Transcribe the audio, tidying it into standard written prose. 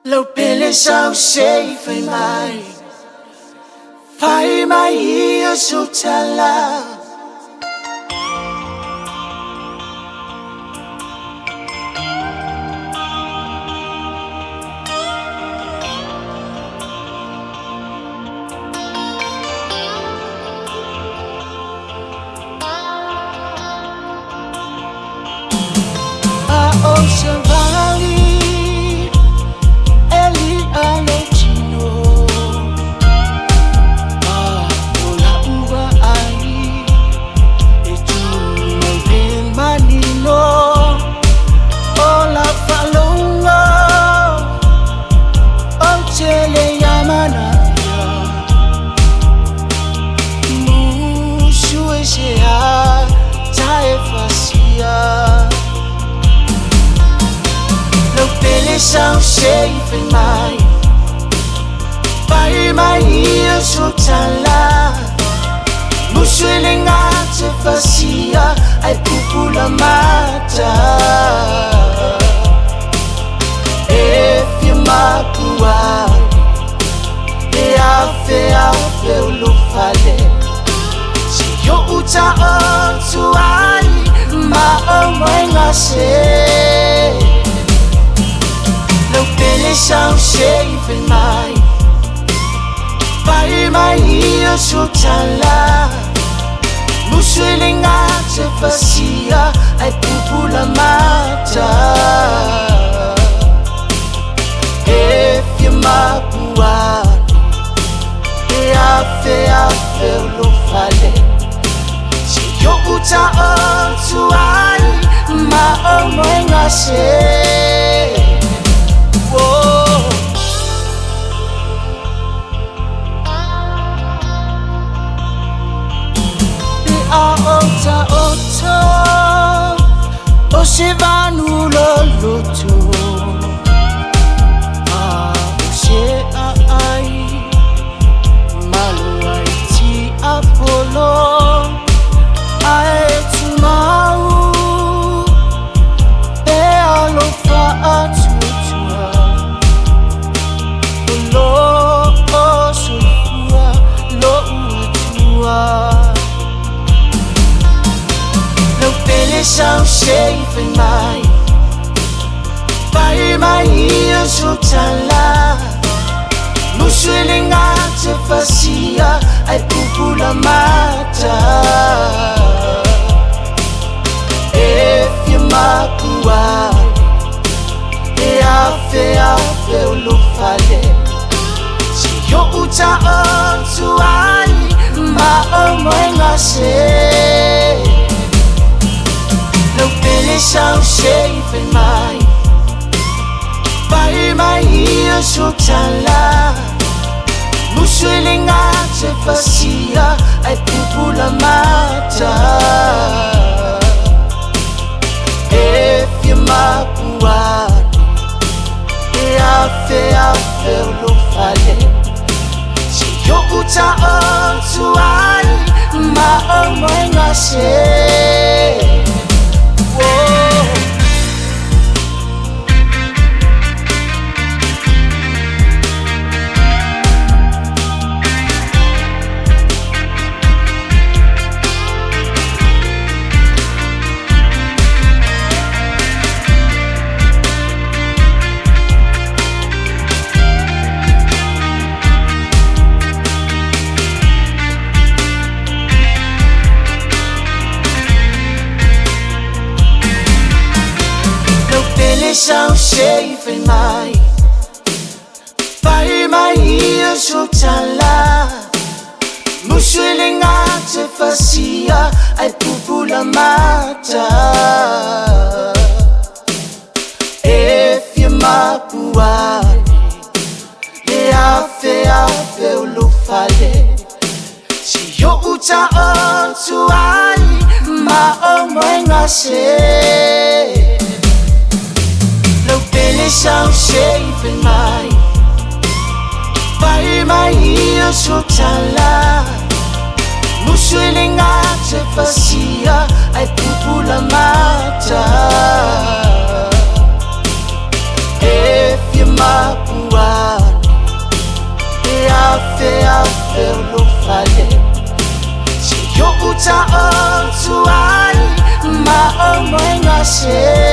Lâu pele sao sei phải mai ia su chala Ocean Valley, Eli Alotino, Ola Uva Ai, Etu Mobin Manino, Ola Falonga, Ochele Yamanaya, Mushu Eshea, Taefasia. Pele sao sei phải mai ia su chala Musuele ngate fasia ai pupula mata E firma pua E afe ulu fale Si yo uta otu ai ma o moe ngase Pele sao sei phải mai ia su chala Musuele ngate fasia ai pupula mata E firma puani E afe ulu fale Si yo uta otu ai ma o moe ngase Osevanu loloto Ose ai Maluai ti Apollo Aetu mau E alofa atutua Lo osufua lo utua Pele sao sei phải mai ia su chala Musuele ngate fasia ai pupula mata E firma puani E afe ulu fale Si yo uta otu ai ma o moe ngase Pele sao sei phải mai ia su chala Musuele ngate fasia ai pupula mata E firma puani E afe ulu fale Si yo uta otu ai ma o moe ngase sao sei phải mai ia su chala Musuele ngate fasia ai pupula mata E firma puani E afe ulu fale Si yo uta otu ai ma o moe ngase Pele sao sei phải mai ia su chala Musuele ngate fasia ai pupula mata E firma au fer lo fale si yo uta o tuai ma o mwenga se